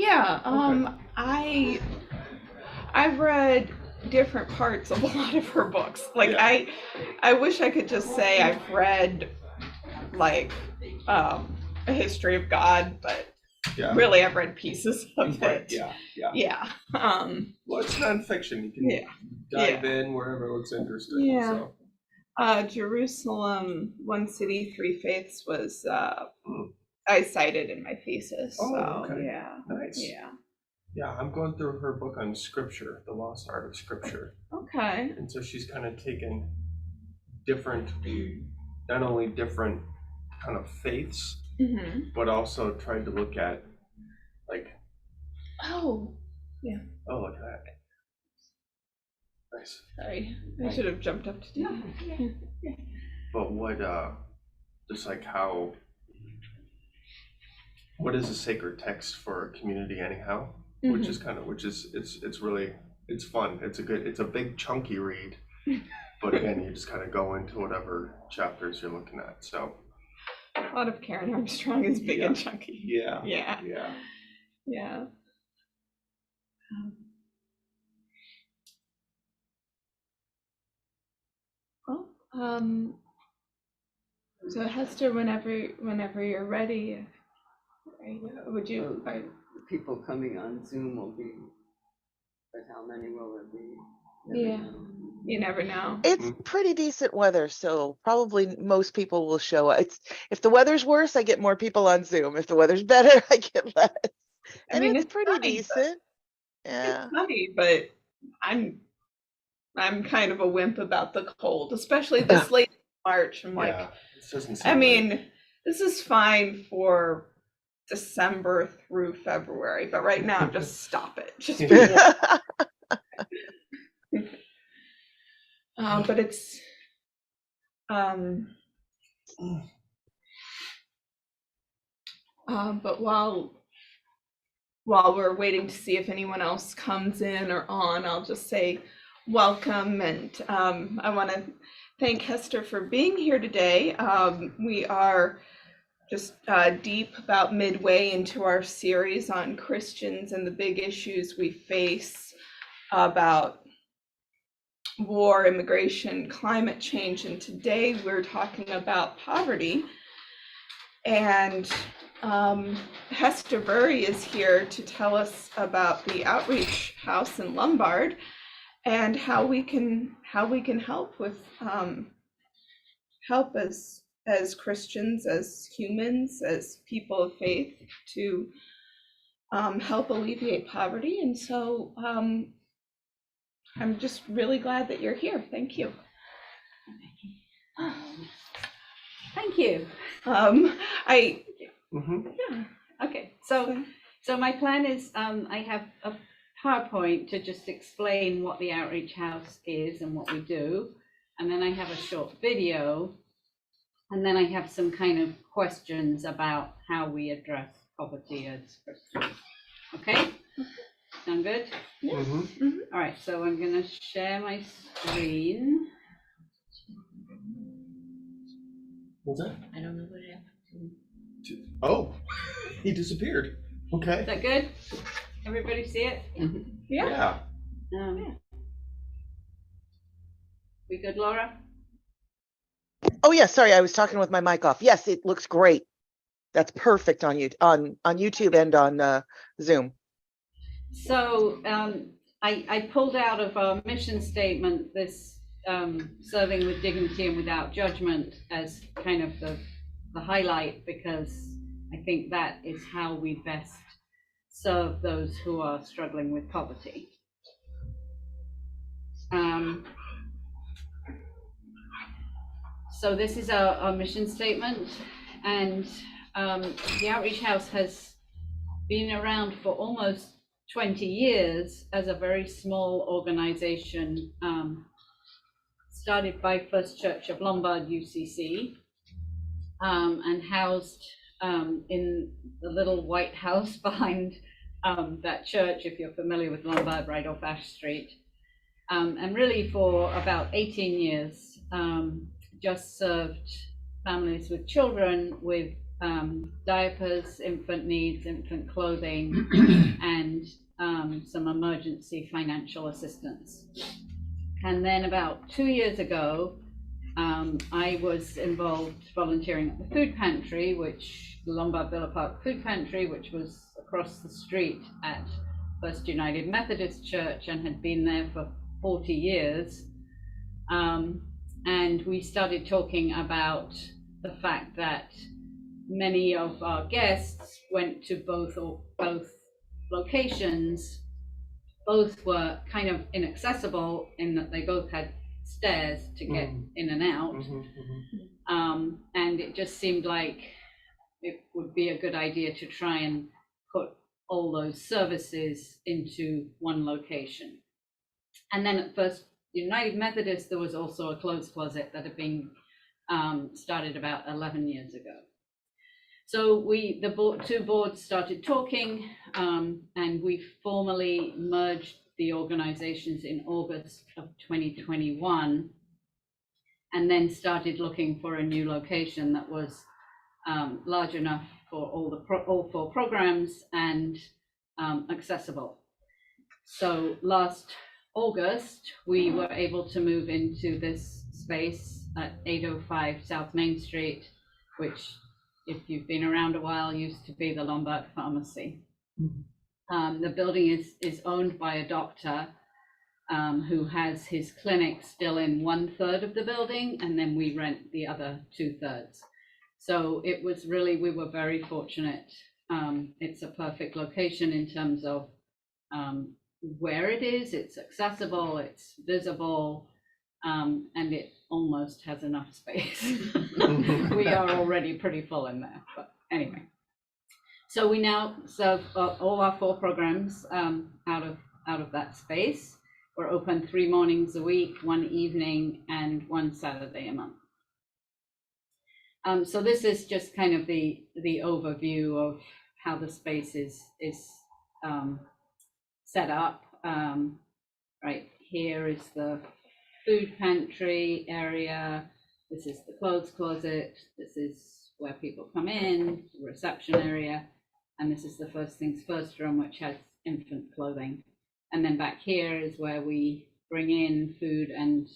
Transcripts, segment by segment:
Yeah, Okay. I've read different parts of a lot of her books. Like Yeah. I wish I could just say I've read like a history of God, but Yeah. really I've read pieces of Right. it. Yeah. Yeah. Yeah. Well, it's nonfiction. You can Yeah. dive Yeah. in wherever it looks interesting. Yeah. So. Jerusalem, One City, Three Faiths was Hmm. I cited in my thesis. Oh, So okay. yeah. Nice. Yeah. Yeah, I'm going through her book on scripture, The Lost Art of Scripture. Okay. And so she's kind of taken different, not only different kind of faiths, Mm-hmm. but also tried to look at like, Oh, oh, look at that. Nice. sorry. I should have jumped up to do that. Yeah. But what, just like how, what is a sacred text for a community anyhow? Which is kind of, it's really, it's fun. It's a big chunky read. But again, you just kind of go into whatever chapters you're looking at. So A lot of Karen Armstrong is big and chunky. yeah, Yeah. yeah. Yeah. Well, so Hester, whenever you're ready, right, would you? People coming on Zoom will be, but how many will there be? Yeah. You never know. It's pretty decent weather, so probably most people will show up. If the weather's worse, I get more people on Zoom. If the weather's better, I get less. And mean, it's pretty funny, decent. Yeah. It's funny, but I'm kind of a wimp about the cold, especially this late March. I'm like, This doesn't seem I right. mean, this is fine for December through February, but right now, just stop it. Just be warm. But it's but while we're waiting to see if anyone else comes in or on, I'll just say welcome, and I want to thank Hester for being here today. We are just deep about midway into our series on Christians and the big issues we face about war, immigration, climate change, and today we're talking about poverty. And Hester Burry is here to tell us about the Outreach House in Lombard and how we can help with help as Christians, as humans, as people of faith to help alleviate poverty. And so I'm just really glad that you're here. Thank you. Thank you. Yeah. Okay, so my plan is I have a PowerPoint to just explain what the Outreach House is and what we do, and then I have a short video, and then I have some kind of questions about how we address poverty as Christians. Okay, sound good? All right, so I'm going to share my screen. What's that? I don't know what happened. Oh, he disappeared. Okay. Is that good? Everybody see it? Yeah. We good, Laura? Oh yeah, sorry, I was talking with my mic off. Yes, it looks great. That's perfect on YouTube and on Zoom. So I pulled out of our mission statement this serving with dignity and without judgment as kind of the highlight, because I think that is how we best serve those who are struggling with poverty. So this is our mission statement, and the Outreach House has been around for almost 20 years as a very small organization, started by First Church of Lombard, UCC, and housed in the little white house behind that church, if you're familiar with Lombard, right off Ash Street. And really for about 18 years, just served families with children with diapers, infant needs, infant clothing, and some emergency financial assistance. And then about 2 years ago, I was involved volunteering at the food pantry, the Lombard Villa Park Food Pantry, which was across the street at First United Methodist Church and had been there for 40 years. And we started talking about the fact that many of our guests went to both locations. Both were kind of inaccessible in that they both had stairs to get in and out. And it just seemed like it would be a good idea to try and put all those services into one location. And then at First United Methodist, there was also a clothes closet that had been started about 11 years ago. So the two boards started talking, and we formally merged the organizations in August of 2021, and then started looking for a new location that was large enough for all four programs and accessible. So last August, we were able to move into this space at 805 South Main Street, which, if you've been around a while, used to be the Lombard Pharmacy. The building is owned by a doctor who has his clinic still in 1/3 of the building, and then we rent the other 2/3. So it was really, we were very fortunate. It's a perfect location in terms of where it is. It's accessible, it's visible, and it almost has enough space. We are already pretty full in there, but anyway. So we now serve all our four programs out of that space. We're open 3 mornings a week, 1 evening, and 1 Saturday a month. So this is just kind of the overview of how the space is set up. Right here is the food pantry area. This is the clothes closet. This is where people come in, the reception area. And this is the First Things First room, which has infant clothing. And then back here is where we bring in food and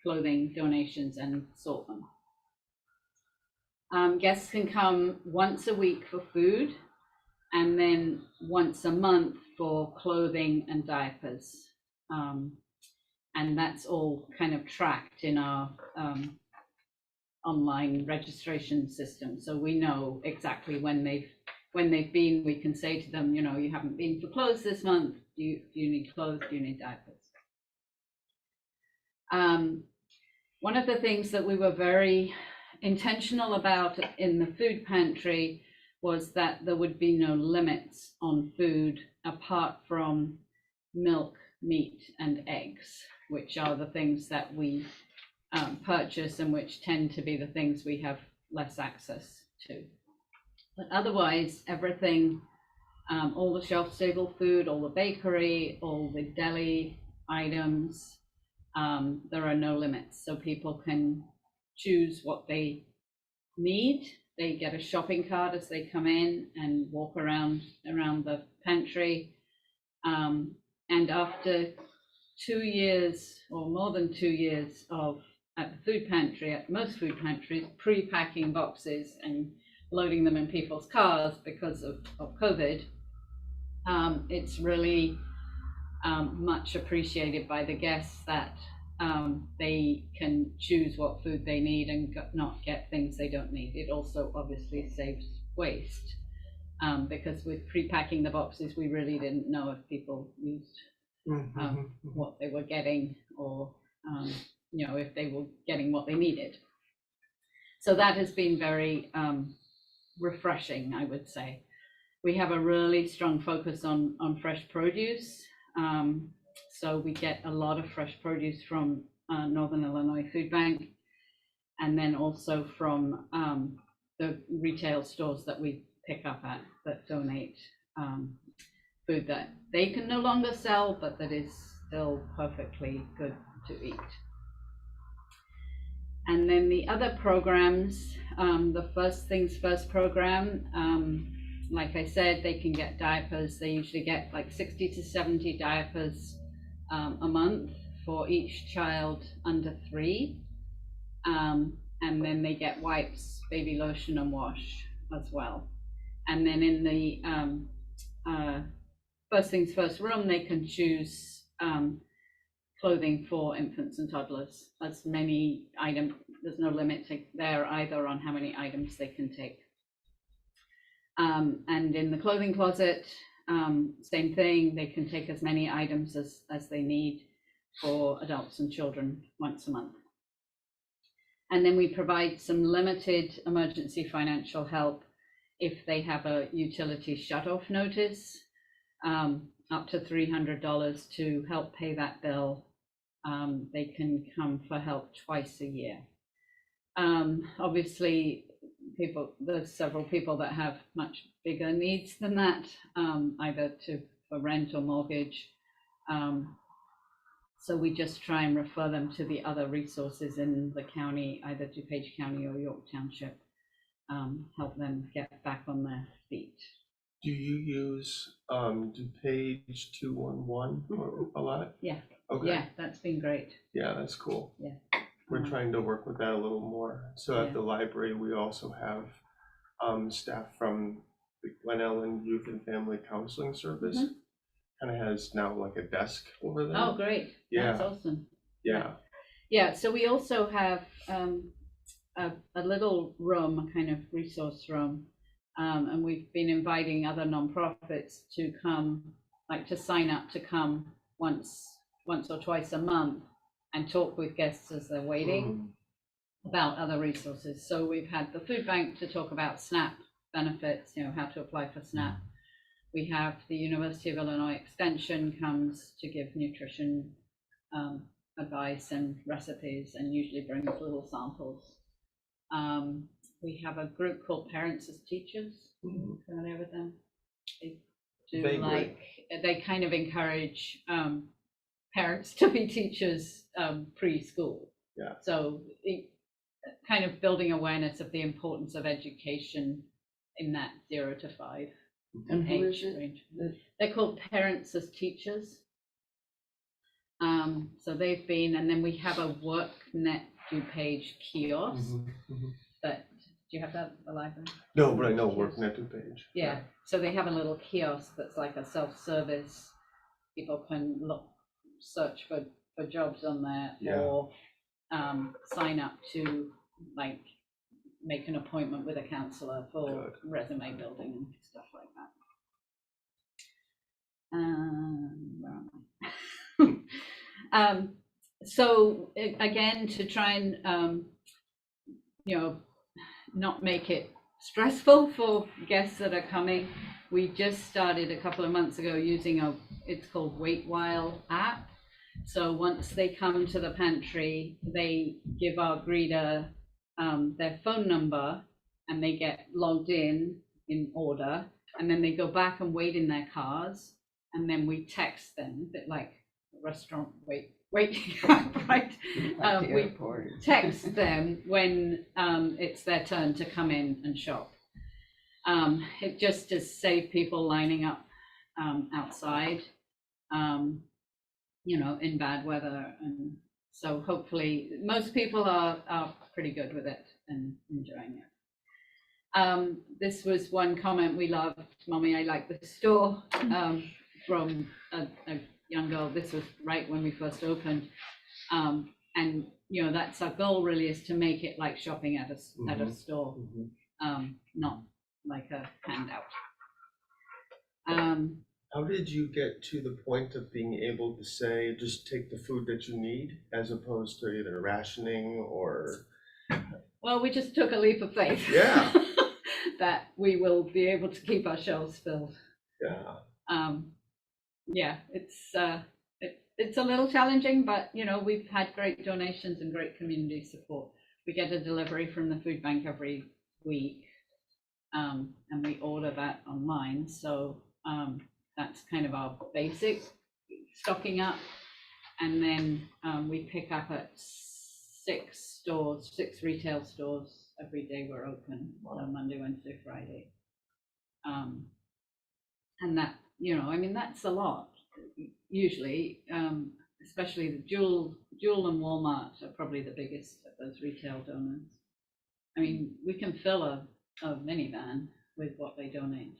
clothing donations and sort them. Guests can come once a week for food, and then once a month for clothing and diapers. And that's all kind of tracked in our online registration system. So we know exactly when they've been. We can say to them, you know, you haven't been for clothes this month. Do you need clothes? Do you need diapers? One of the things that we were very intentional about in the food pantry was that there would be no limits on food apart from milk, meat, and eggs, which are the things that we purchase and which tend to be the things we have less access to. But otherwise, everything, all the shelf-stable food, all the bakery, all the deli items, there are no limits. So people can choose what they need. They get a shopping cart as they come in and walk around the pantry. And after 2 years or more than 2 years at the food pantry, at most food pantries, pre-packing boxes and loading them in people's cars because of COVID, it's really much appreciated by the guests that they can choose what food they need and not get things they don't need. It also obviously saves waste, because with pre-packing the boxes, we really didn't know if people used what they were getting, or you know, if they were getting what they needed. So that has been very refreshing, I would say. We have a really strong focus on fresh produce. So we get a lot of fresh produce from Northern Illinois Food Bank, and then also from the retail stores that we pick up at that donate food that they can no longer sell, but that is still perfectly good to eat. And then the other programs, the First Things First program, like I said, they can get diapers. They usually get like 60 to 70 diapers a month for each child under 3. And then they get wipes, baby lotion, and wash as well. And then in the First Things First room, they can choose clothing for infants and toddlers. As many items, there's no limit there either on how many items they can take. And in the clothing closet, same thing, they can take as many items as they need for adults and children once a month. And then we provide some limited emergency financial help if they have a utility shutoff notice, up to $300 to help pay that bill. They can come for help twice a year. Obviously, there's several people that have much bigger needs than that, either for rent or mortgage. So we just try and refer them to the other resources in the county, either DuPage County or York Township, help them get back on their feet. Do you use DuPage 211 a lot? Yeah. Okay. Yeah, that's been great. Yeah, that's cool. Yeah. We're trying to work with that a little more. So at Yeah. the library, we also have staff from the Glen Ellen Youth and Family Counseling Service. Kind of has now like a desk over there. Oh, great. That's Yeah. awesome. Yeah. Yeah, so we also have a little room, a kind of resource room, and we've been inviting other nonprofits to come, like to sign up to come once or twice a month and talk with guests as they're waiting about other resources. So we've had the food bank to talk about SNAP benefits, how to apply for SNAP. We have the University of Illinois Extension comes to give nutrition advice and recipes, and usually brings little samples. We have a group called Parents as Teachers. Familiar with them? They do Vaguely. they kind of encourage parents to be teachers preschool. Yeah. So kind of building awareness of the importance of education in that 0 to 5 And who is age it? range. They're called Parents as Teachers. So they've been, and then we have a WorkNet DuPage kiosk. That, do you have that at the library? No, but I know WorkNet DuPage. Yeah, so they have a little kiosk that's like a self-service. People can search for jobs on there, Yeah. or sign up to like make an appointment with a counselor for Good. resume building and stuff like that. Where am I? So again, to try and not make it stressful for guests that are coming, we just started a couple of months ago using it's called Waitwhile app. So once they come to the pantry, they give our greeter their phone number, and they get logged in order, and then they go back and wait in their cars, and then we text them, a bit like a restaurant waiting app, right? At the We airport. text them when it's their turn to come in and shop. It just to save people lining up outside, in bad weather, and so hopefully most people are pretty good with it and enjoying it. This was one comment we loved, "Mommy, I like the store," from a young girl. This was right when we first opened, and that's our goal really, is to make it like shopping at a store, not like a handout. How did you get to the point of being able to say, just take the food that you need, as opposed to either rationing or? Well, we just took a leap of faith. Yeah. That we will be able to keep our shelves filled. Yeah. It's a little challenging, but we've had great donations and great community support. We get a delivery from the food bank every week, and we order that online. So that's kind of our basic stocking up, and then we pick up at 6 retail stores every day were open on Monday, Wednesday, Friday. And that, you know, I mean, that's a lot usually, especially the Jewel and Walmart are probably the biggest of those retail donors. I mean, we can fill a minivan with what they donate.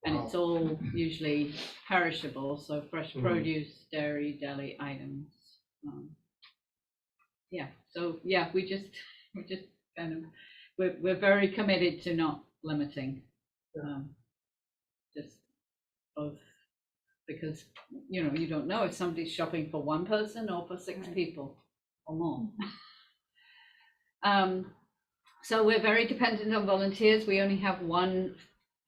And it's all usually perishable, so fresh produce, dairy, deli items. Yeah, so yeah, we just kind of, we're very committed to not limiting. Just both, because, you know, you don't know if somebody's shopping for one person or for 6 people or more. So we're very dependent on volunteers. We only have 1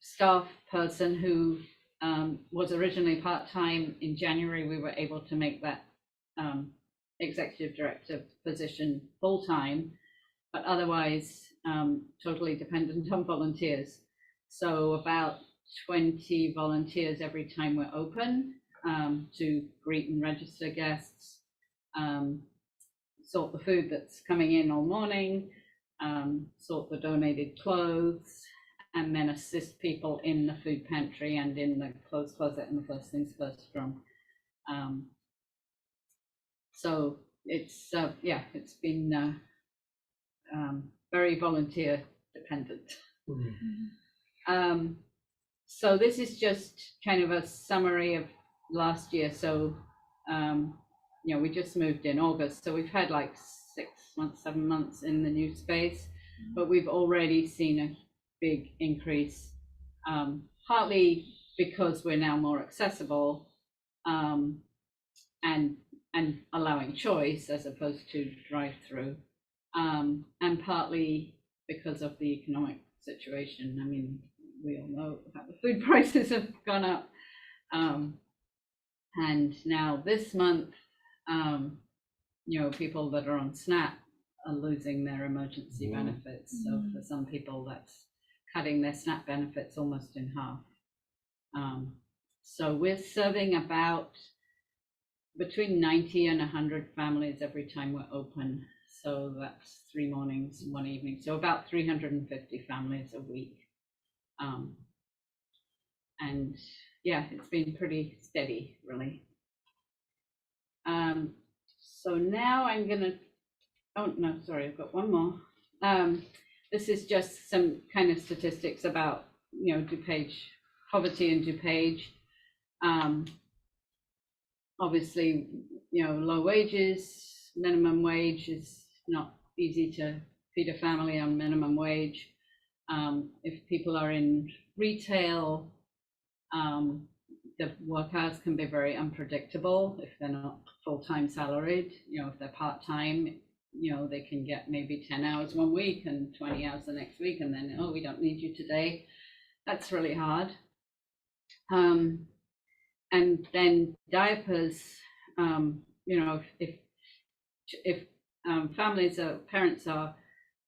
staff person who was originally part-time. In January, we were able to make that executive director position full-time, but otherwise totally dependent on volunteers. So about 20 volunteers every time we're open, to greet and register guests, sort the food that's coming in all morning, sort the donated clothes, and then assist people in the food pantry and in the clothes closet and the first things first room. So it's yeah, it's been very volunteer dependent. So this is just kind of a summary of last year. So you know, we just moved in August, so we've had like 6 months, 7 months in the new space, but we've already seen a big increase, partly because we're now more accessible, and allowing choice as opposed to drive-through, and partly because of the economic situation. I mean, we all know how the food prices have gone up, and now this month, you know, people that are on SNAP are losing their emergency benefits. So for some people, that's cutting their SNAP benefits almost in half. So we're serving about between 90 and 100 families every time we're open. So that's 3 mornings and 1 evening. So about 350 families a week. And yeah, it's been pretty steady, really. So now I'm gonna, oh no, sorry, I've got one more. This is just some kind of statistics about, you know, DuPage, poverty in DuPage. Obviously, you know, low wages, minimum wage is not easy to feed a family on minimum wage. If people are in retail, the work hours can be very unpredictable if they're not full-time salaried. You know, if they're part-time, you know, they can get maybe 10 hours one week and 20 hours the next week, and then, oh, we don't need you today. That's really hard. And then diapers, you know, if families or parents are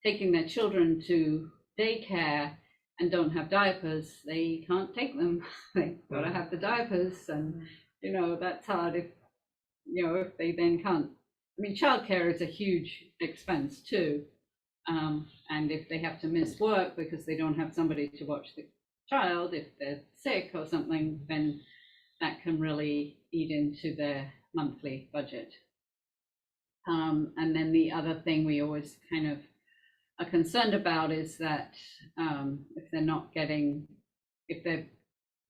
taking their children to daycare and don't have diapers, they can't take them. They gotta have the diapers, and you know, that's hard if, you know, if they then can't. I mean, childcare is a huge expense too, and if they have to miss work because they don't have somebody to watch the child, if they're sick or something, then that can really eat into their monthly budget. And then the other thing we always kind of are concerned about is that if they're not getting, if they're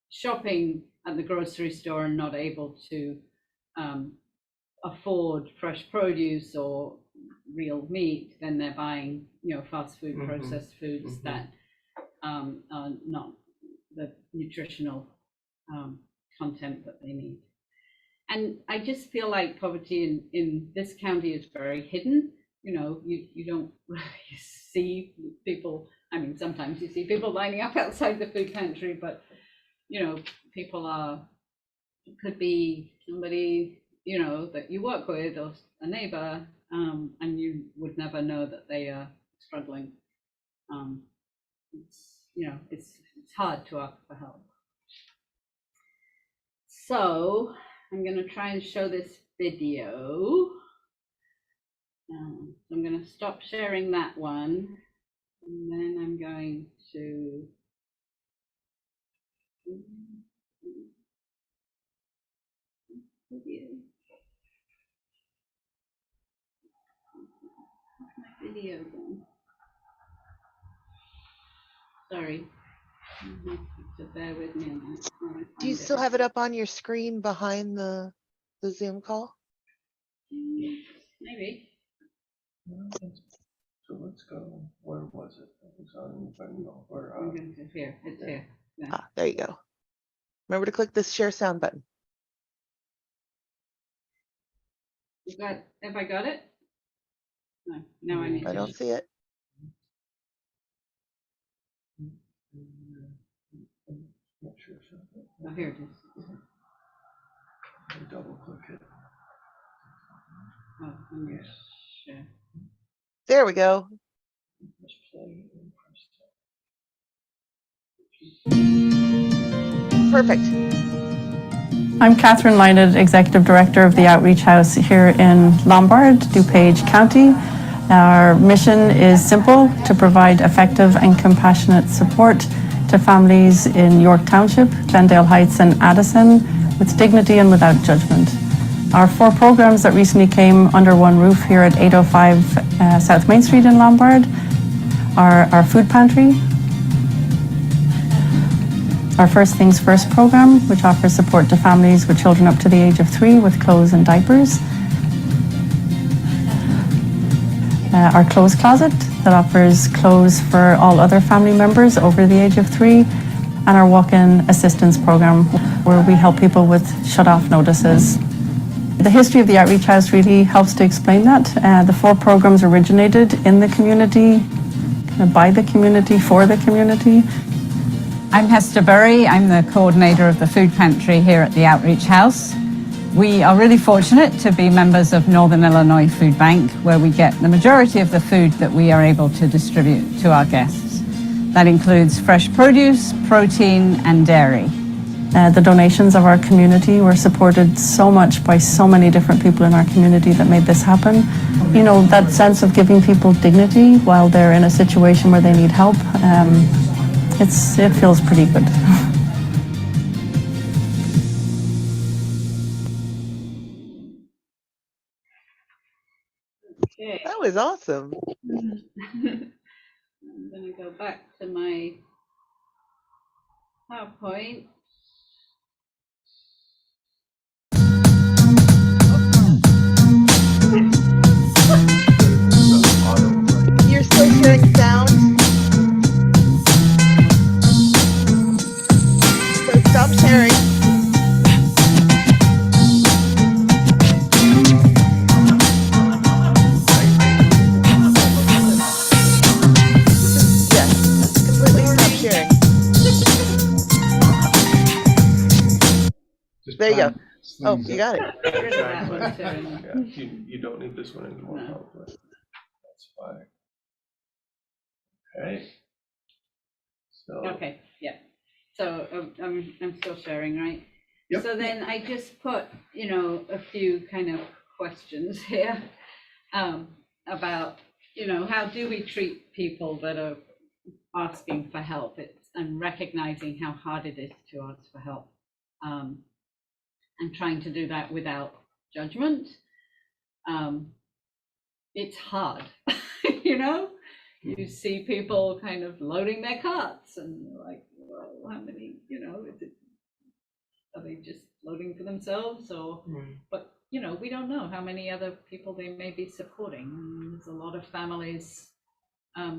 shopping at the grocery store and not able to afford fresh produce or real meat, then they're buying, you know, fast food, processed foods that are not the nutritional content that they need. And I just feel like poverty in this county is very hidden. You know, you don't really see people. I mean, sometimes you see people lining up outside the food pantry, but you know, people are, it could be somebody, you know, that you work with or a neighbor, and you would never know that they are struggling. It's, you know, it's hard to ask for help. So I'm going to try and show this video. I'm going to stop sharing that one, and then I'm going to video. Where's my video gone? Sorry. You have to bear with me on that. while I Do you find still have it up on your screen behind the Zoom call? Maybe. So let's go, where was it? It was on Venmo, or, I'm going to here. It's yeah. here. Yeah. Ah, there you go. Remember to click this share sound button. You got? Have I got it? No. No, I need I to. don't see it. Not sure, so Oh, here it is. double click it. Oh, I'm gonna share. There we go. Just play and press Perfect. I'm Catherine Lynott, Executive Director of the Outreach House here in Lombard, DuPage County. Our mission is simple: to provide effective and compassionate support to families in York Township, Glendale Heights and Addison with dignity and without judgment. Our 4 programs that recently came under one roof here at 805 South Main Street in Lombard are our food pantry, our First Things First program, which offers support to families with children up to the age of 3 with clothes and diapers. Our Clothes Closet, that offers clothes for all other family members over the age of 3. And our Walk-in Assistance program, where we help people with shut-off notices. The history of the Outreach House really helps to explain that. The 4 programs originated in the community, by the community, for the community. I'm Hester Burry. I'm the coordinator of the food pantry here at the Outreach House. We are really fortunate to be members of Northern Illinois Food Bank, where we get the majority of the food that we are able to distribute to our guests. That includes fresh produce, protein, and dairy. The donations of our community were supported so much by so many different people in our community that made this happen. You know, that sense of giving people dignity while they're in a situation where they need help, it feels pretty good. Okay. That was awesome. I'm gonna go back to my PowerPoint. You're still sharing sound? So stop sharing. Yes, completely stop sharing. Just There you go. try and Oh, you got it. Get rid of that one Exactly. too. Yeah, you don't need this one anymore, No. probably. That's fine. Okay. So. Okay, yeah. So I'm still sharing, right? Yep. So then I just put, you know, a few kind of questions here about, you know, how do we treat people that are asking for help? I'm recognizing how hard it is to ask for help. And trying to do that without judgment. It's hard, you know? You see people kind of loading their carts and you're like, well, how many, you know, are they just loading for themselves or, but, you know, we don't know how many other people they may be supporting. There's a lot of families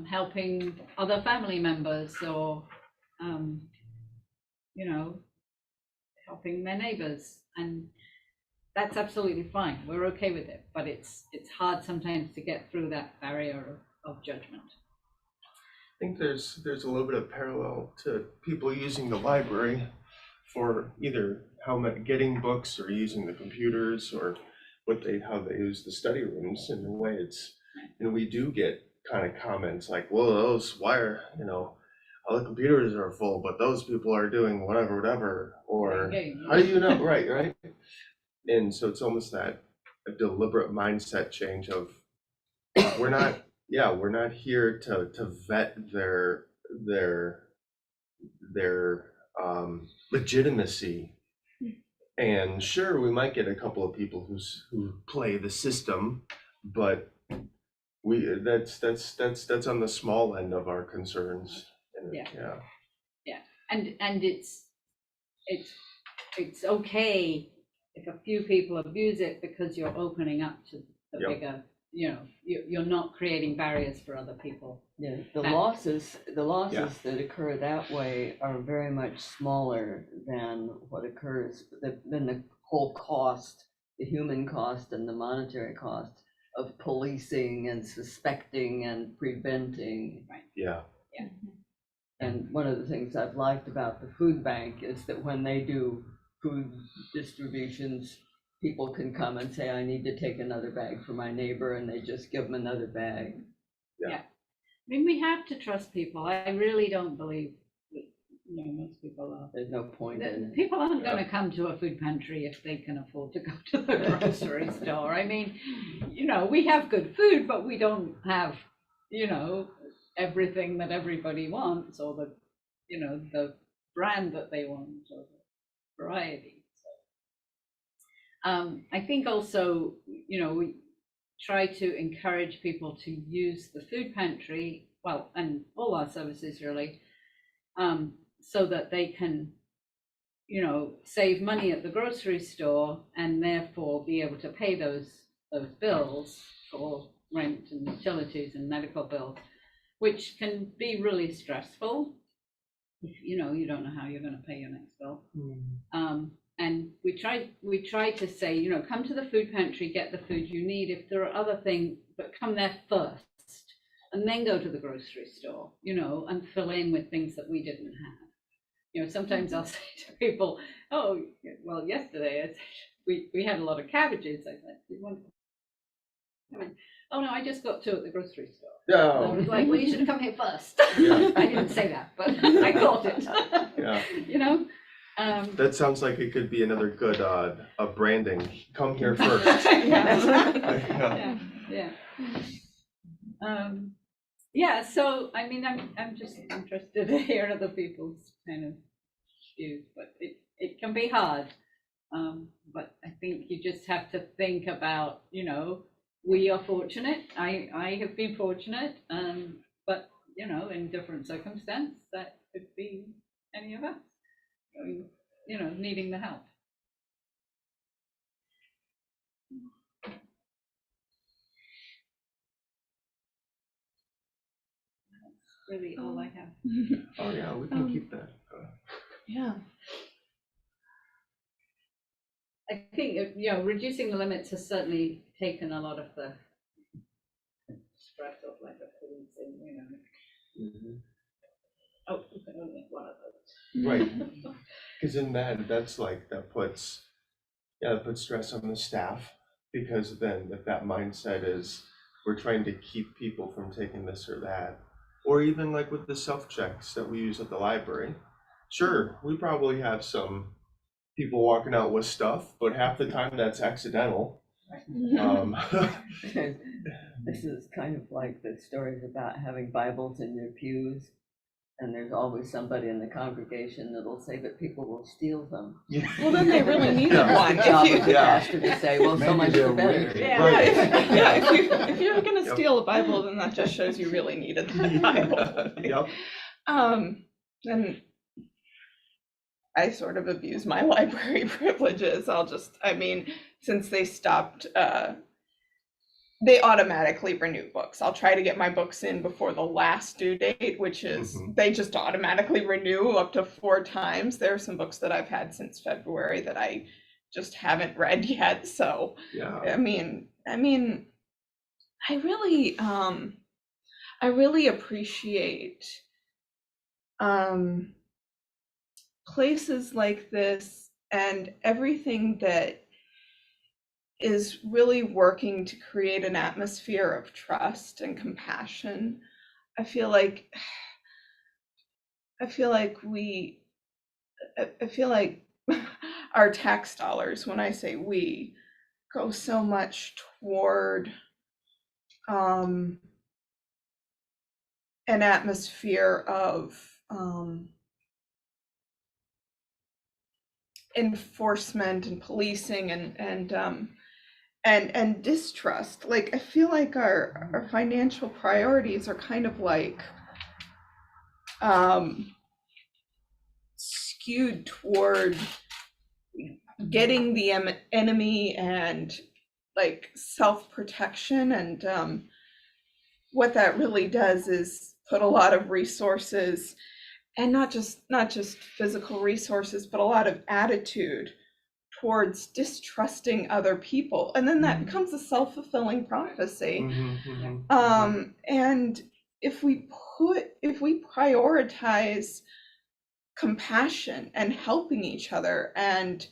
helping other family members or, you know, helping their neighbors, and that's absolutely fine. We're okay with it, but it's hard sometimes to get through that barrier of judgment. I think there's a little bit of parallel to people using the library for either getting books or using the computers or how they use the study rooms. In a way, we do get kind of comments like, well, why are, all the computers are full, but those people are doing whatever, or how do you know? Right. And so it's almost that a deliberate mindset change of we're not here to vet their legitimacy. And sure, we might get a couple of people who play the system, but that's on the small end of our concerns. And Yeah. And it's okay if a few people abuse it because you're opening up to the Yep. bigger, you're not creating barriers for other people. Yeah, the That- losses that occur that way are very much smaller than what occurs, than the whole cost, the human cost and the monetary cost of policing and suspecting and preventing. Yeah. And one of the things I've liked about the food bank is that when they do food distributions, people can come and say, I need to take another bag for my neighbor, and they just give them another bag. I mean, we have to trust people. I really don't believe that, most people are. There's no point in it. People aren't going to come to a food pantry if they can afford to go to the grocery store. I mean, we have good food, but we don't have, everything that everybody wants, or the brand that they want, or the variety. So, I think also, we try to encourage people to use the food pantry, and all our services really, so that they can, save money at the grocery store and therefore be able to pay those bills for rent and utilities and medical bills, which can be really stressful if you don't know how you're going to pay your next bill. And we try to say, come to the food pantry, get the food you need. If there are other things, but come there first, and then go to the grocery store, and fill in with things that we didn't have. Sometimes I'll say to people, oh, well, yesterday I said, we had a lot of cabbages. I said, do you want to come in? Oh no, I just got two at the grocery store. And I was like, well, you should have come here first. Yeah. I didn't say that, but I thought it. Yeah. That sounds like it could be another good branding. Come here first. Yeah. So I mean, I'm just interested to hear other people's kind of views, but it can be hard. But I think you just have to think about, we are fortunate. I have been fortunate, but in different circumstance, that could be any of us. Needing the help. That's really all I have. Oh yeah, we can keep that. Yeah. I think, reducing the limits has certainly taken a lot of the stress off, like the police and, oh, you can only get one of those. Right. Because in that puts stress on the staff, because then if that mindset is we're trying to keep people from taking this or that, or even like with the self-checks that we use at the library, sure, we probably have some people walking out with stuff, but half the time that's accidental. This is kind of like the stories about having Bibles in your pews, and there's always somebody in the congregation that'll say that people will steal them. Well, then they really needed Yeah. one. Job If you, of the pastor to say, well, so Maybe much they're the better. reading. yeah, if you're gonna Yep. steal a Bible, then that just shows you really needed the Bible. Yep. And I sort of abuse my library privileges. Since they stopped, they automatically renew books. I'll try to get my books in before the last due date, which is they just automatically renew up to 4 times. There are some books that I've had since February that I just haven't read yet. So Yeah. I mean, I really appreciate places like this and everything that is really working to create an atmosphere of trust and compassion. I feel like our tax dollars, when I say we, go so much toward an atmosphere of enforcement and policing and distrust. Like, I feel like our financial priorities are kind of like skewed toward getting the enemy and like self-protection, and what that really does is put a lot of resources, and not just physical resources, but a lot of attitude towards distrusting other people, and then that becomes a self-fulfilling prophecy. And if we prioritize compassion and helping each other and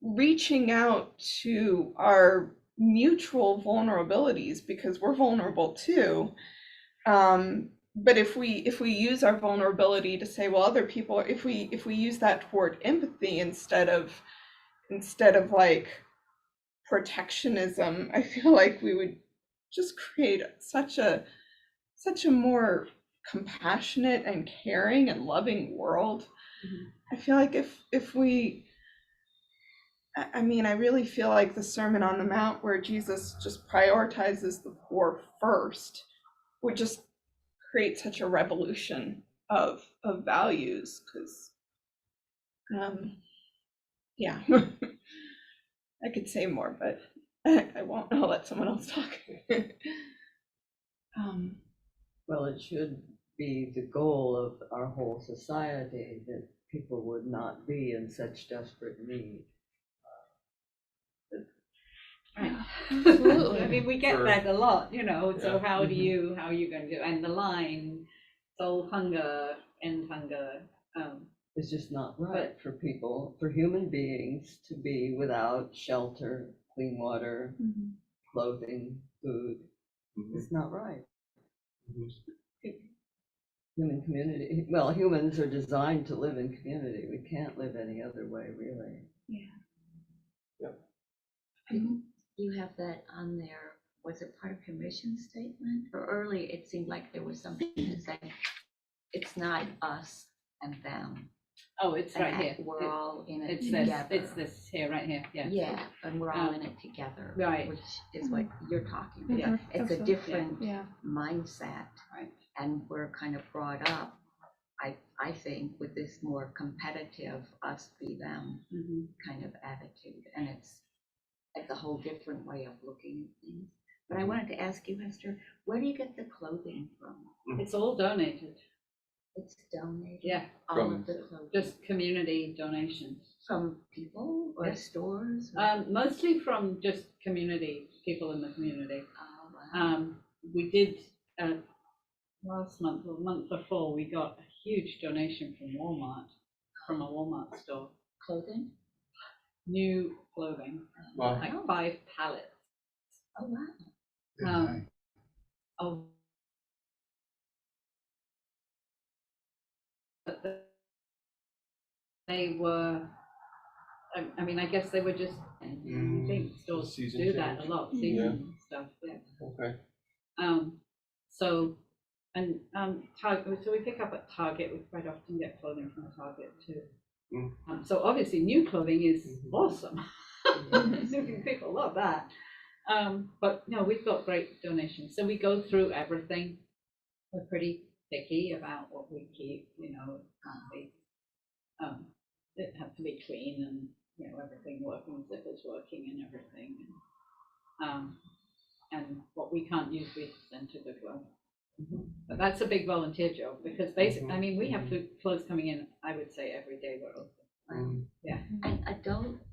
reaching out to our mutual vulnerabilities, because we're vulnerable too, but if we use our vulnerability to say, well, other people, if we use that toward empathy instead of like protectionism, I feel like we would just create such a more compassionate and caring and loving world. I feel like if we, I mean, I really feel like the Sermon on the Mount, where Jesus just prioritizes the poor first, would just create such a revolution of values, because yeah. I could say more, but I won't. I'll let someone else talk. Well, it should be the goal of our whole society that people would not be in such desperate need. Right. Absolutely. I mean, we get For- that a lot, so Yeah. how are you going to do, and the line, solve hunger, end hunger, It's just not right for people, for human beings to be without shelter, clean water, clothing, food. It's not right. Human community, well, humans are designed to live in community. We can't live any other way, really. You have that on there. Was it part of your mission statement? Or earlier, it seemed like there was something to say, it's not us and them. oh, it's right and here. We're all in it It's together. this here, right here, yeah. Yeah, and we're all in it together. Right. Which is what you're talking about. Yeah. It's a different Yeah. mindset. Right. And we're kind of brought up, I think, with this more competitive us be them Mhm. kind of attitude. And it's a whole different way of looking at things. But I wanted to ask you, Hester, where do you get the clothing from? It's all donated, It's donated? yeah, All of the clothing? just community donations. From people or Yes. stores? Or- Mostly from just community, people in the community. Oh, wow. We did, last month or the month before, we got a huge donation from Walmart, from a Walmart store, Clothing? new clothing, Wow. like Oh. 5 pallets. Oh, wow. Of but they were, I mean, I guess they were just, I think stores Season do that a change. lot, season stuff, yeah. Okay. So, and Target, so we pick up at Target, we quite often get clothing from Target too. So obviously new clothing is awesome. People love that. But no, we've got great donations. So we go through everything. We're pretty picky about what we keep, it can't be, it has to be clean and, everything working, zippers working and everything. And what we can't use, we send to Goodwill. But that's a big volunteer job, because basically, I mean, we have clothes coming in, I would say, every day we're open. And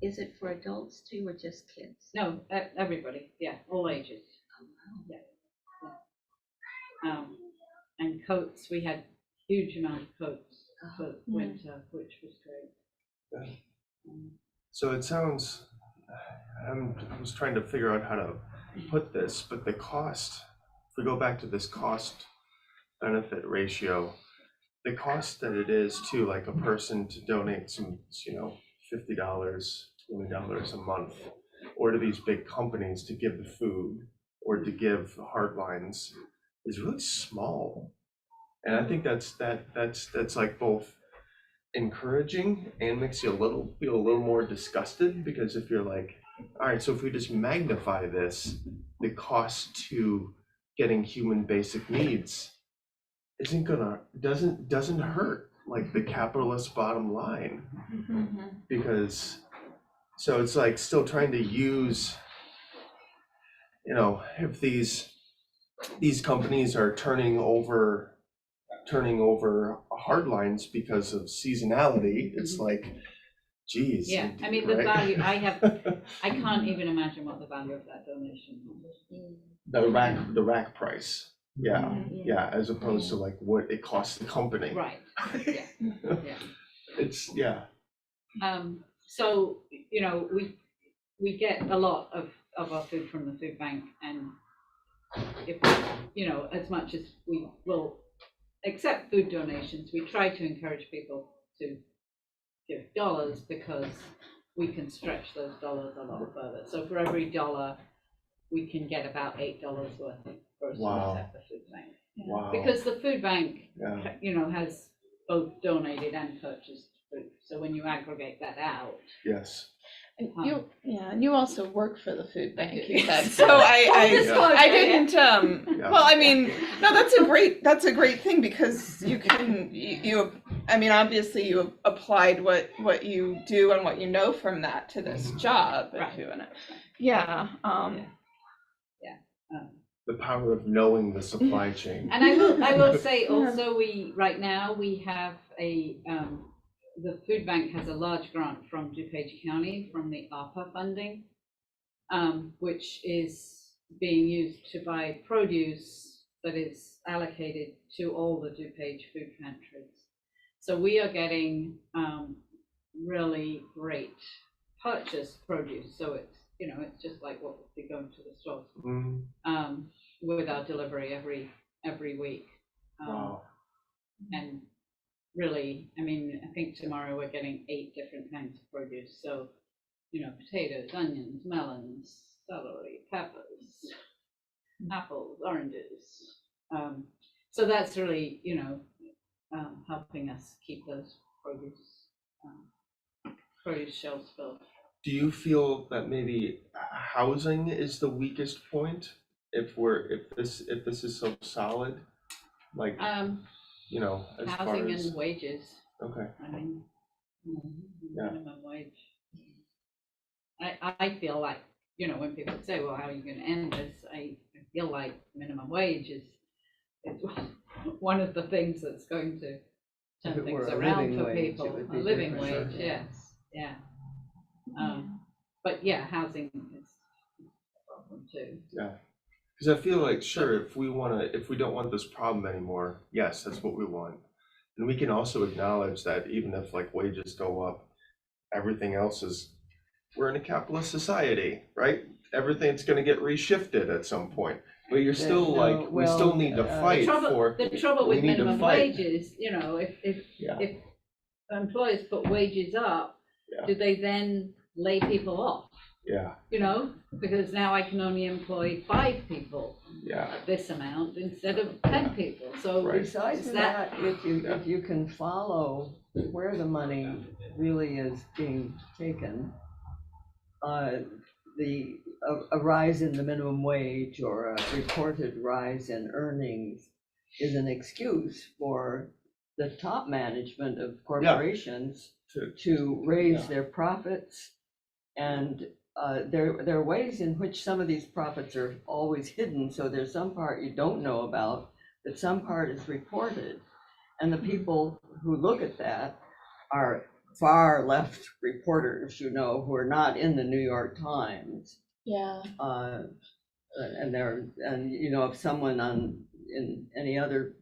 is it for adults too, or just kids? No, everybody, yeah, all ages. Oh, wow. And coats, we had huge amount of coats for winter, which was great. So it sounds, I was trying to figure out how to put this, but the cost, if we go back to this cost benefit ratio, the cost that it is to like a person to donate some, $50, $20 a month, or to these big companies to give the food or to give the hard lines is really small. And I think that's like both encouraging and makes you feel a little more disgusted, because if you're like, all right, so if we just magnify this, the cost to getting human basic needs doesn't hurt like the capitalist bottom line, because so it's like still trying to use, if these companies are turning over hard lines because of seasonality, it's like, geez. Yeah, I mean, the right? value, I can't even imagine what the value of that donation was. The rack price, yeah, as opposed to like what it costs the company. Right, yeah, yeah. It's, So, we get a lot of our food from the food bank, and if, as much as we will accept food donations, we try to encourage people to give dollars, because we can stretch those dollars a lot further. So for every $1, we can get about $8 worth of groceries Wow. at the food bank. wow. Because the food bank, Yeah, has both donated and purchased food. So when you aggregate that out, yes. And you also work for the food bank, do. you said. So I didn't, Yeah. well, I mean, no, that's a great thing, because you can, I mean, obviously you applied what you do and what you know from that to this job. Right. And yeah. The power of knowing the supply chain. and I will say also, right now we have the food bank has a large grant from DuPage County from the ARPA funding, which is being used to buy produce that is allocated to all the DuPage food pantries. So we are getting really great purchase produce. So it's, it's just like what would be going to the stores, with our delivery every week. Wow. And really, I mean, I think tomorrow we're getting 8 different kinds of produce. So, potatoes, onions, melons, celery, peppers, apples, oranges. So that's really, helping us keep those produce shelves filled. Do you feel that maybe housing is the weakest point if this is so solid? Like, as far Housing as, and wages. okay, I mean, Yeah. minimum wage. I feel like, when people say, well, how are you going to end this? I feel like minimum wage is one of the things that's going to If turn it were things a around living for wage, it people. would A be living different. wage, yes, yeah. But yeah, housing is a problem too. yeah. Because I feel like, sure, if we don't want this problem anymore, yes, that's what we want. And we can also acknowledge that even if like wages go up, everything else we're in a capitalist society, right? Everything's gonna get reshifted at some point. But you're still no, we still well, need to the fight The trouble we with need to minimum fight. wages, Yeah. if employers put wages up, Yeah. do they then lay people off? Yeah, Because now I can only employ 5 people yeah, at this amount instead of 10 people. So Right. Besides is that, if you can follow where the money really is being taken, a rise in the minimum wage or a reported rise in earnings is an excuse for the top management of corporations to raise their profits. And there are ways in which some of these profits are always hidden, so there's some part you don't know about, but some part is reported. And the people who look at that are far left reporters, who are not in the New York Times. Yeah. And if someone in any other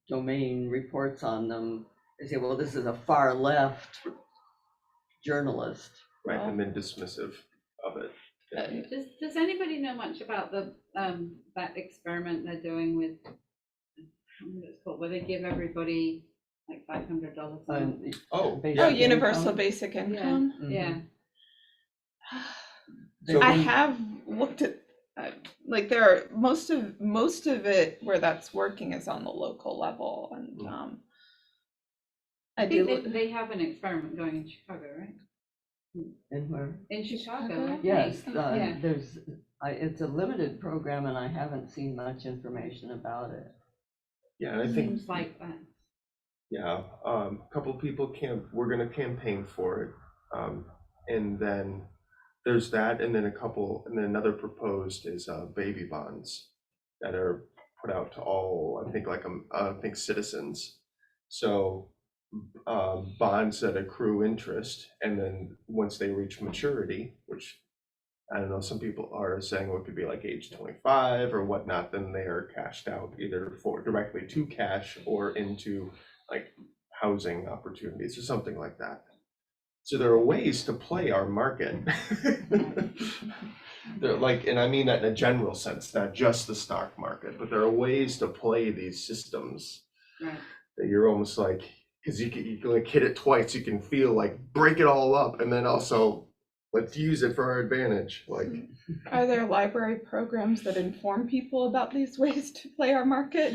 domain reports on them, they say, well, this is a far left journalist. right, and then dismissive of it. does anybody know much about that experiment they're doing with, I don't know what it's called, where they give everybody like $500 a month? Oh, Basic yeah. Universal income. basic income. Yeah. So- I have looked at, like there are, most of it where that's working is on the local level and, I I think do, they have an experiment going in Chicago, right? And where, In Chicago, Chicago? I think. yes, Yeah. it's a limited program and I haven't seen much information about it. Yeah, and I think, Seems like that. yeah, a couple of people we're gonna campaign for it. And then there's that, and then another proposed is baby bonds that are put out to all, I think citizens. So bonds that accrue interest, and then once they reach maturity, which I don't know, some people are saying it could be like age 25 or whatnot, then they are cashed out either directly to cash or into like housing opportunities or something like that. So there are ways to play our market. They're like, and I mean that in a general sense, not just the stock market, but there are ways to play these systems Right. that you're almost like, because you can like hit it twice, you can feel like break it all up, and then also let's use it for our advantage. Like, are there library programs that inform people about these ways to play our market?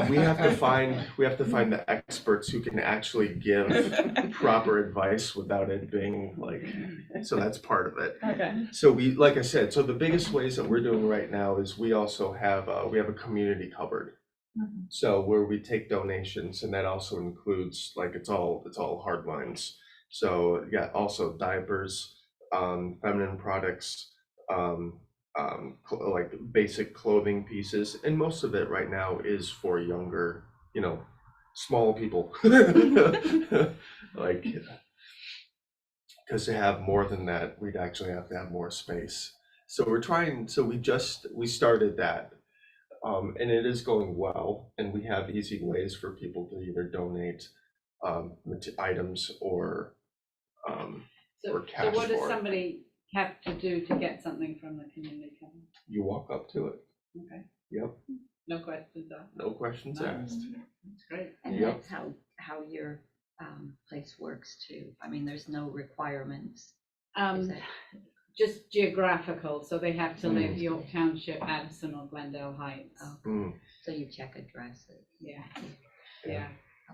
we have to find the experts who can actually give proper advice without it being like, so that's part of it. Okay. So like I said, so the biggest ways that we're doing right now is we also have we have a community cupboard. So where we take donations, and that also includes like it's all hard lines. So yeah, also diapers, feminine products, like basic clothing pieces, and most of it right now is for younger, small people. Like, because to have more than that, we'd actually have to have more space. So we started that. And it is going well, and we have easy ways for people to either donate items or So cash what does for it. somebody have to do to get something from the community company? You walk up to it. Okay, Yep, no questions asked. no questions No. asked. That's great. And Yep. that's how your place works too. I mean, there's no requirements. Is it? Just geographical, so they have to live York Township, Addison, or Glendale Heights. Oh, Mm. so you check addresses. Yeah, Yeah.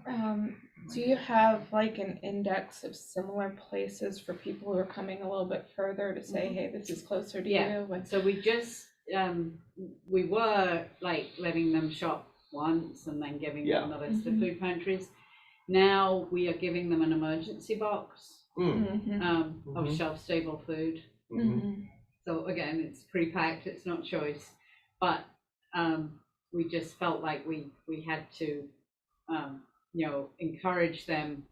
yeah. Do you have like an index of similar places for people who are coming a little bit further to say, hey, this is closer to Yeah. you? And So we just, we were like letting them shop once and then giving them the list of food pantries. Now we are giving them an emergency box Mhm. of shelf-stable food. Mhm. So again, it's pre-packed, it's not choice, but we just felt like we had to, encourage them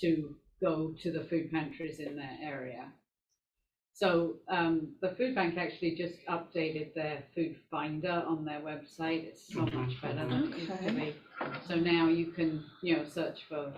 to go to the food pantries in their area. So the food bank actually just updated their food finder on their website. It's so much better than it used to be. So now you can, search for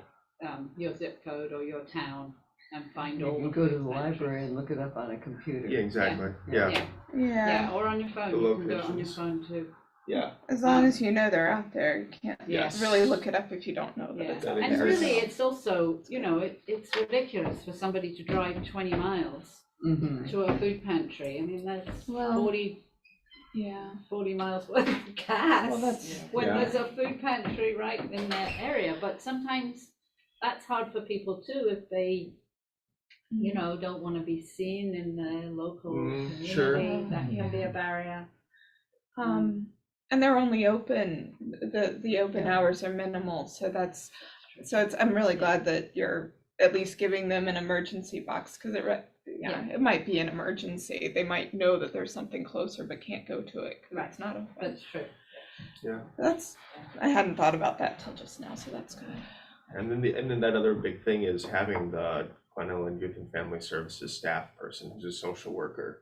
your zip code or your town and find You all can the go to food the pantries. library and look it up on a computer. Yeah, exactly. Yeah. Yeah, Yeah. or on your phone, The you can do it on your locations. phone too. Yeah. As long as you know they're out there, you can't Yes. really look it up if you don't know that Yeah, it's out That and there. really, it's also, it's ridiculous for somebody to drive 20 miles Mhm. to a food pantry. I mean, that's Well, 40 yeah. miles worth of gas. Well, that's when Yeah. there's a food pantry right in their area, but sometimes that's hard for people too if they, don't want to be seen in the local community. Sure. That can be a barrier. And they're only open, the open hours are minimal, so I'm really glad that you're at least giving them an emergency box, because it might be an emergency. They might know that there's something closer but can't go to it because it's not open. That's true. Yeah. I hadn't thought about that till just now, so that's good. And then that other big thing is having the Glen Ellyn Youth and Family Services staff person who's a social worker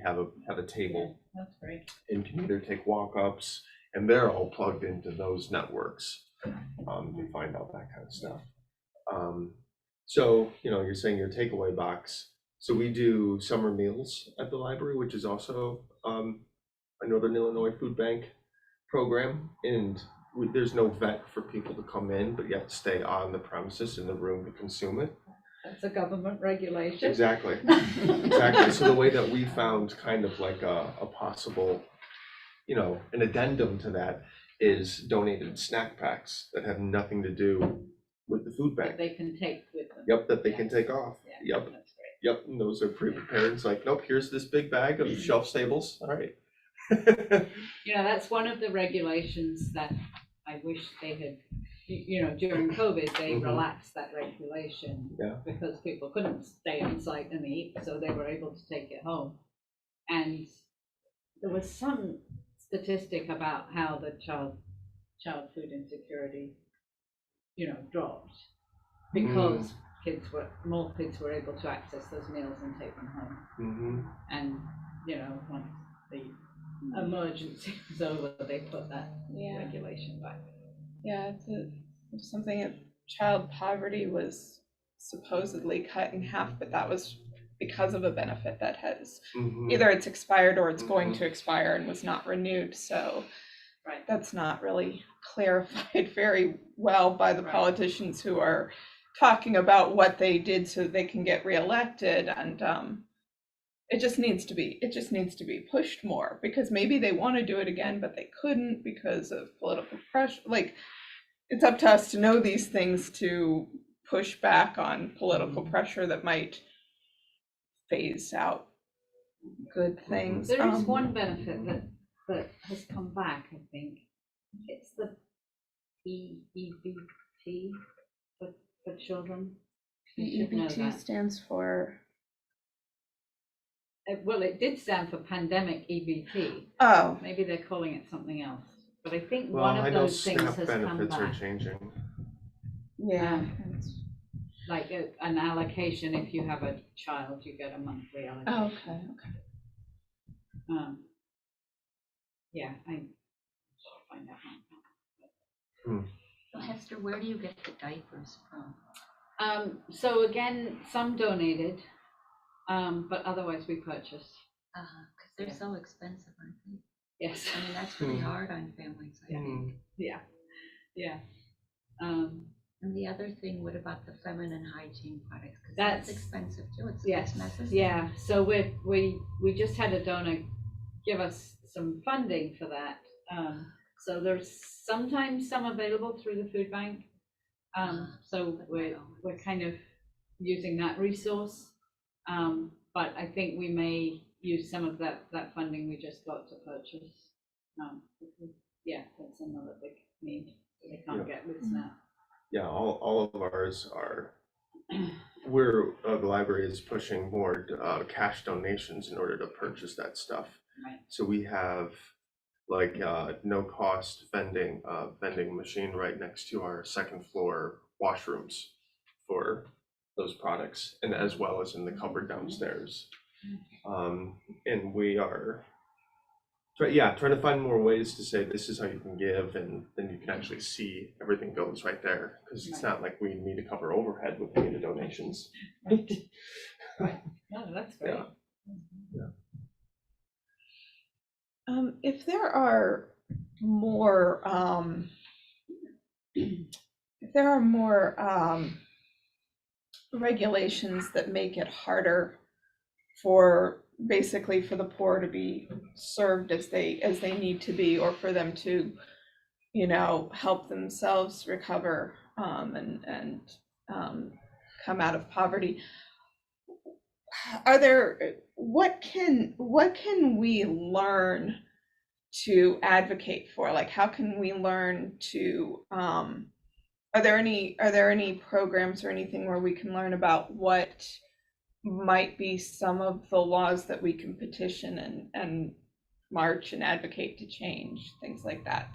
have a table That's great. and can either take walk-ups, and they're all plugged into those networks to find out that kind of stuff. So you're saying your takeaway box. So we do summer meals at the library, which is also a Northern Illinois Food Bank program, and there's no vet for people to come in, but you have to stay on the premises in the room to consume it. That's a government regulation. Exactly. Exactly. So the way that we found kind of like a possible, an addendum to that is donated snack packs that have nothing to do with the food That bank. they can take with them. Yep, that they can Yes. take off. Yeah, Yep, that's great. yep, and those are pre-prepared. It's like, nope, here's this big bag of shelf stables. All right. That's one of the regulations that I wish they had, during COVID, they Mhm. relaxed that regulation. Yeah. Because people couldn't stay on site and eat, so they were able to take it home. And there was some statistic about how the child food insecurity, dropped. Because more kids were able to access those meals and take them home. Mm-hmm. And, once the emergency was over, they put that Yeah. regulation back. Yeah, it's something that child poverty was supposedly cut in half, but that was because of a benefit that has Mm-hmm. either it's expired or it's going to expire and was not renewed. So Right. that's not really clarified very well by the Right. politicians who are talking about what they did so they can get reelected. And it just needs to be pushed more, because maybe they want to do it again, but they couldn't because of political pressure. Like, it's up to us to know these things to push back on political pressure that might phase out good things. There is one benefit that has come back, I think. It's the EBT for children. You should know EBT that. stands for, Well, it did stand for pandemic EBT. oh, Maybe they're calling it something else. But I think Well, one I of know those things SNAP has come benefits are back. changing. yeah. Like an allocation, if you have a child, you get a monthly allocation. Oh, okay, okay. Yeah, I'll find out more. So Hester, where do you get the diapers from? So again, some donated, but otherwise we purchase. Because they're so expensive, aren't they? Yes. I mean, that's really hard on families, I think. Yeah. And the other thing, what about the feminine hygiene products? Because That's- that's expensive too. It's Yes, necessary. yeah, so we just had a donor give us some funding for that. So there's sometimes some available through the food bank. So we're kind of using that resource. But I think we may use some of that funding we just got to purchase. That's another big need that they can't get with SNAP. Yeah, all of ours are, the library is pushing more cash donations in order to purchase that stuff. Right. So we have like no cost vending machine right next to our second floor washrooms for those products, and as well as in the cupboard downstairs. And we are trying to find more ways to say this is how you can give, and then you can actually see everything goes right there, because it's not like we need to cover overhead with any of the donations. No, that's great. Yeah. If there are more, regulations that make it harder for the poor to be served as they need to be, or for them to, help themselves recover and come out of poverty. What can we learn to advocate for? Like, how can we learn to, are there any programs or anything where we can learn about what might be some of the laws that we can petition and march and advocate to change, things like that?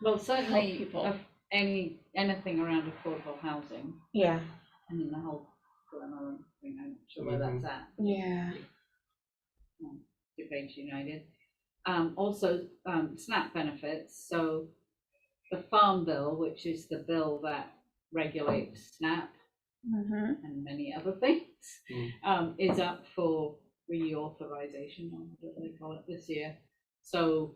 Well, certainly people. anything around affordable housing. Yeah. I mean, the whole dilemma thing, I'm not sure where that's at. Yeah. DuPage United. Also, SNAP benefits. So the Farm Bill, which is the bill that regulates SNAP Mm-hmm. and many other things, is up for reauthorization, or whatever they call it, this year. So,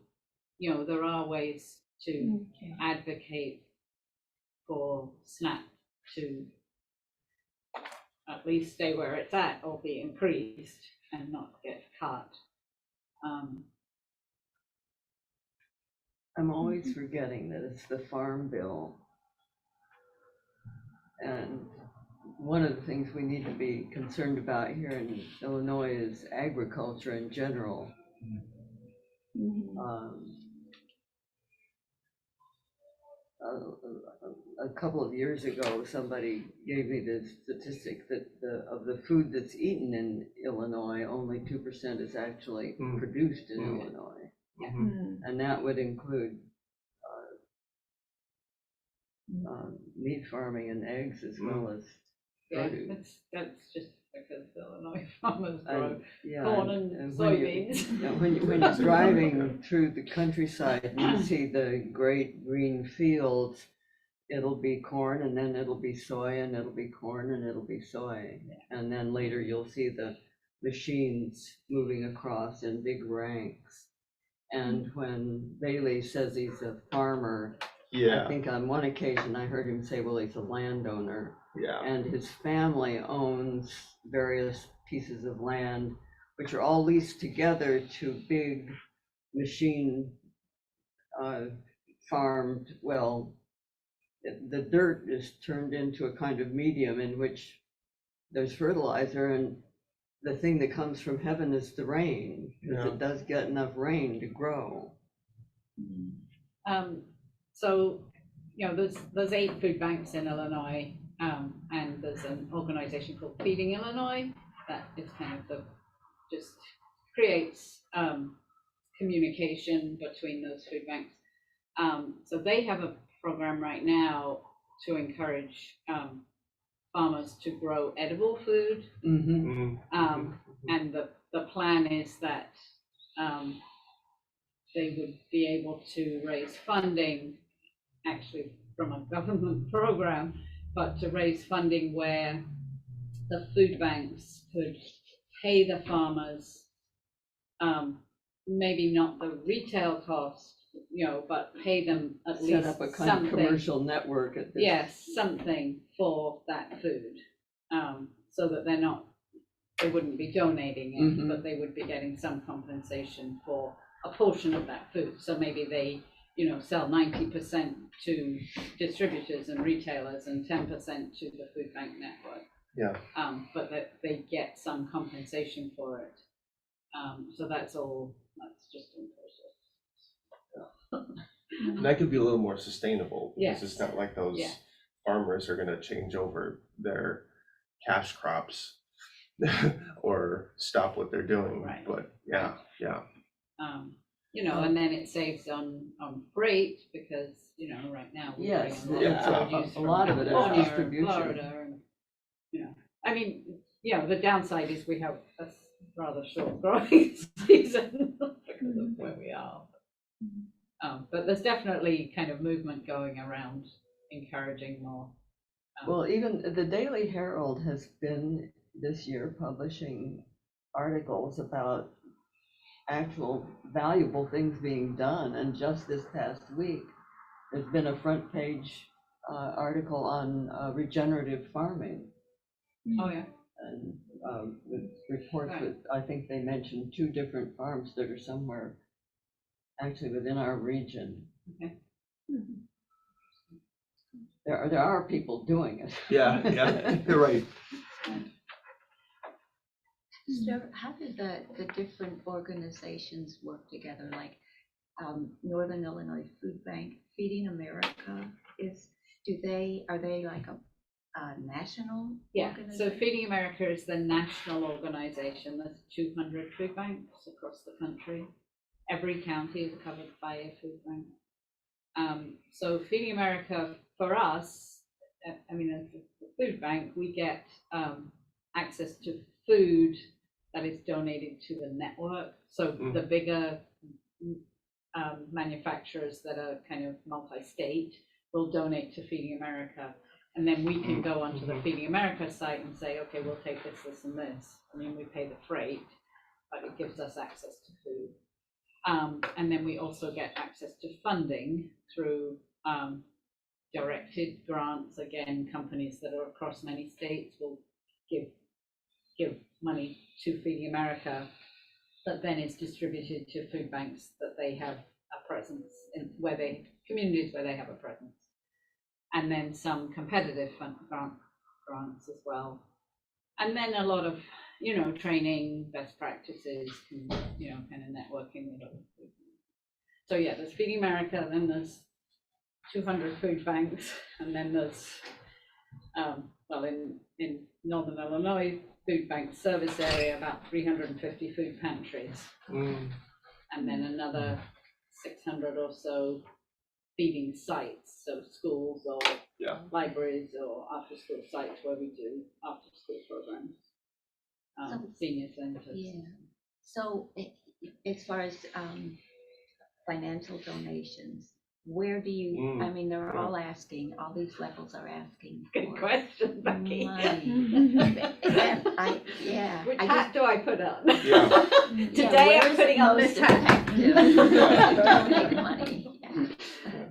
there are ways to advocate for SNAP to at least stay where it's at or be increased and not get cut. I'm always forgetting that it's the Farm Bill. And one of the things we need to be concerned about here in Illinois is agriculture in general. A couple of years ago, somebody gave me the statistic that of the food that's eaten in Illinois, only 2% is actually produced in Illinois. And that would include meat farming and eggs as well as Yeah, produce. that's just because Illinois farmers grow Yeah, corn and soybeans. when you're driving through the countryside and you see the great green fields, it'll be corn and then it'll be soy and it'll be corn and it'll be soy. And then later you'll see the machines moving across in big ranks. And when Bailey says he's a farmer, I think on one occasion I heard him say, well, he's a landowner. And his family owns various pieces of land, which are all leased together to big machine farmed. Well, the dirt is turned into a kind of medium in which there's fertilizer, and the thing that comes from heaven is the rain, because it does get enough rain to grow. So, you know, there's 8 food banks in Illinois, and there's an organization called Feeding Illinois that is kind of just creates communication between those food banks. So they have a program right now to encourage farmers to grow edible food. And the plan is that they would be able to raise funding, actually from a government program, but to raise funding where the food banks could pay the farmers, maybe not the retail cost, you know, but pay them at least Set up a kind something. of commercial network at this. Yes, something for that food, so that they wouldn't be donating it, but they would be getting some compensation for a portion of that food. So maybe they, you know, sell 90% to distributors and retailers and 10% to the food bank network. But that they get some compensation for it. So that's just in process. And that could be a little more sustainable, because Yes. it's not like those farmers are gonna change over their cash crops or stop what they're doing. Right. But You know, and then it saves on freight, because, you know, right now we Yes, bring yeah, produce a lot of it is from California or distribution. Florida, and, you know, I mean, you know, the downside is we have a rather short growing season because of where we are. But there's definitely kind of movement going around encouraging more. Well, even the Daily Herald has been this year publishing articles about actual valuable things being done, and just this past week there's been a front page article on regenerative farming, Oh, yeah. and with reports that I think they mentioned 2 different farms that are somewhere actually within our region. Okay. There are people doing it. you're right. So how do the different organizations work together, like Northern Illinois Food Bank, Feeding America, are they like a national Yeah, so organization? Feeding America is the national organization. There's 200 food banks across the country. Every county is covered by a food bank. So Feeding America, for us, I mean, as a food bank, we get access to food that is donated to the network. So the bigger manufacturers that are kind of multi-state will donate to Feeding America. And then we can go onto the Feeding America site and say, okay, we'll take this, this, and this. I mean, we pay the freight, but it gives us access to food. And then we also get access to funding through directed grants. Again, companies that are across many states will give money to Feeding America that then is distributed to food banks that they have a presence in, communities where they have a presence. And then some competitive grants as well. And then a lot of, training, best practices, kind of networking with other food banks. So yeah, there's Feeding America, then there's 200 food banks, and then there's, in Northern Illinois food bank service area, about 350 food pantries. And then another 600 or so feeding sites, so schools or libraries or after school sites where we do after school programs, senior centers. Yeah. So as far as financial donations, where do you, I mean, they're all asking, all these levels are asking Good for question, Becky. money. And Which I hat do I put on? Yeah. Today I'm putting on this hat. Donate money.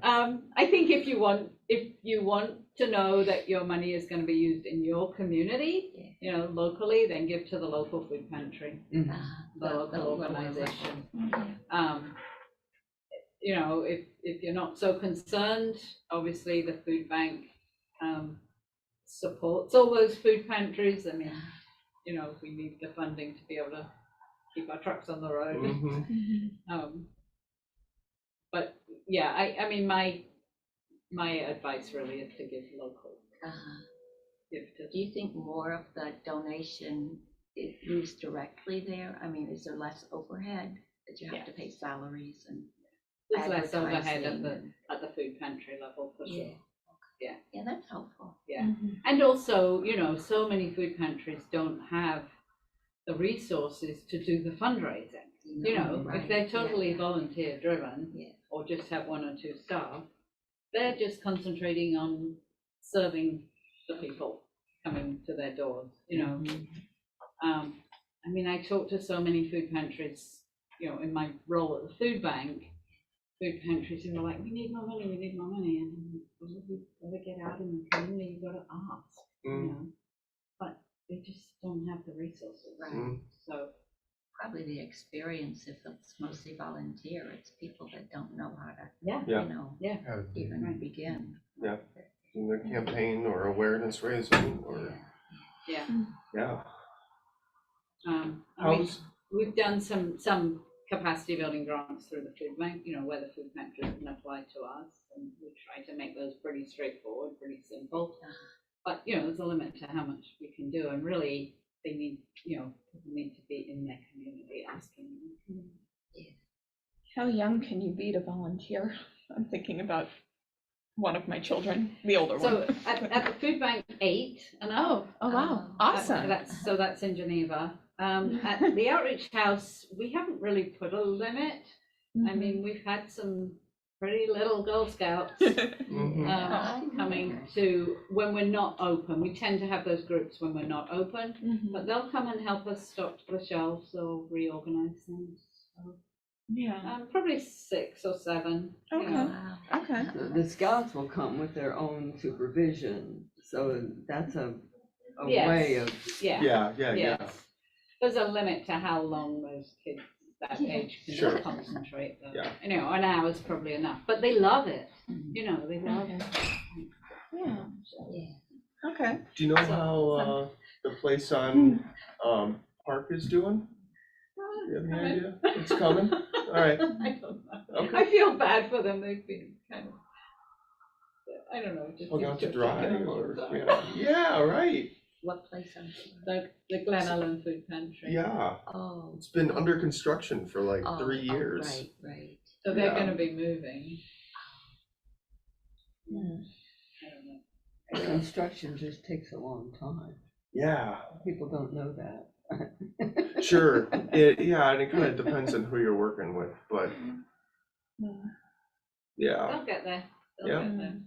I think if you want to know that your money is going to be used in your community, locally, then give to the local food pantry, the local organization. If you're not so concerned, obviously the food bank supports all those food pantries. I mean, we need the funding to be able to keep our trucks on the road. But yeah, I mean, my advice really is to give local. Do you think more of the donation is used directly there? I mean, is there less overhead that you have to pay salaries and There's less overhead advertising at the food pantry level for sure. Yeah, that's helpful. Yeah, and also, so many food pantries don't have the resources to do the fundraising. Right, If they're totally volunteer driven, Yeah. or just have 1 or 2 staff, they're just concentrating on serving the people coming to their doors. I mean, I talk to so many food pantries, in my role at the food bank, food pantries who are like, we need more money, and you've got to get out in the community, you've got to ask, but they just don't have the resources. Right. So Probably the experience, if it's mostly volunteer, it's people that don't know how to, even begin. Yeah. In their campaign or awareness raising or we've done some capacity building grants through the food bank, where the food pantry can apply to us, and we try to make those pretty straightforward, pretty simple. But there's a limit to how much we can do, and really they need, people need to be in their community asking. How young can you be to volunteer? I'm thinking about one of my children, the older one. So at the food bank, 8 and up. Oh wow, awesome. That's in Geneva. At the Outreach House, we haven't really put a limit. I mean, we've had some pretty little Girl Scouts coming to when we're not open. We tend to have those groups when we're not open, but they'll come and help us stock the shelves or reorganize them. So, probably 6 or 7. Okay. Okay. The scouts will come with their own supervision, so that's a Yes. way of. Yes. There's a limit to how long those kids that age can concentrate though. An hour's probably enough, but they love it. They love it. Okay. Do you know how the place on Park is doing? Do you have any idea? It's coming? All right. I don't know. Okay. I feel bad for them. They've been kind of, I don't know, just Going out to taking dry a long or time. yeah, right. What place on? The Glen Ellen Food Pantry. Yeah. Oh. It's been under construction for like 3 years. Right. So they're Yeah. going to be moving. I don't know. Construction just takes a long time. Yeah. People don't know that. Sure. And it kind of depends on who you're working with, but yeah. They'll get there. Yeah. Get there.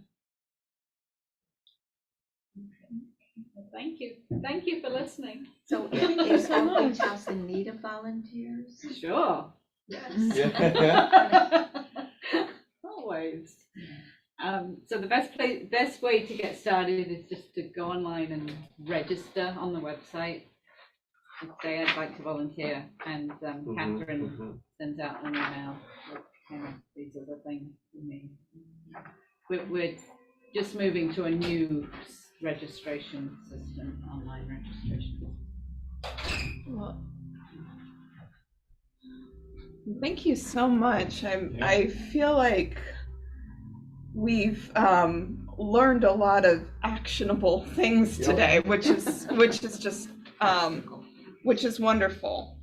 Well, thank you. Thank you for listening. So is Outreach House in need of volunteers? Sure. Yeah. Always. So the best way to get started is just to go online and register on the website. say I'd like to volunteer, and Catherine Mhm. sends out an email with these are the things you need. We're just moving to a new registration system, online registration. Well, thank you so much. I feel like we've learned a lot of actionable things today, which is just which is wonderful.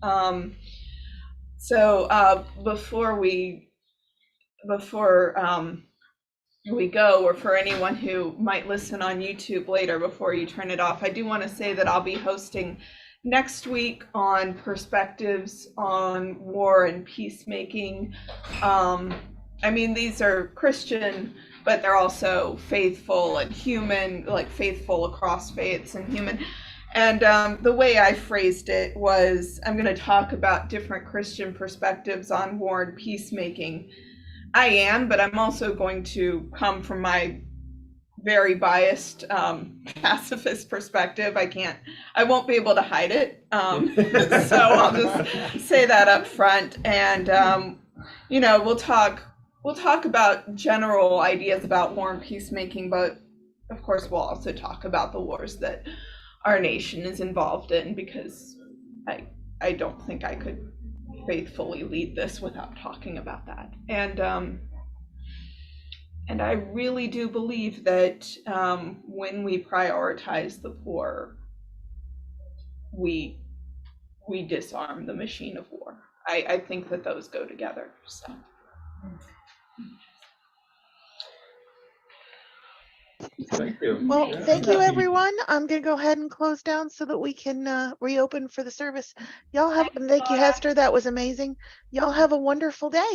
So before we go, or for anyone who might listen on YouTube later before you turn it off, I do want to say that I'll be hosting next week on perspectives on war and peacemaking. I mean, these are Christian, but they're also faithful and human, like faithful across faiths and human. And the way I phrased it was, I'm going to talk about different Christian perspectives on war and peacemaking. I am, but I'm also going to come from my very biased pacifist perspective. I won't be able to hide it. So I'll just say that up front. And, we'll talk about general ideas about war and peacemaking, but of course we'll also talk about the wars that our nation is involved in, because I don't think I could faithfully lead this without talking about that. And I really do believe that when we prioritize the poor, we disarm the machine of war. I think that those go together. So. Thank you. Well, Yeah. thank you, everyone. I'm gonna go ahead and close down so that we can reopen for the service. Y'all have, thank you, Hester. That was amazing. Y'all have a wonderful day.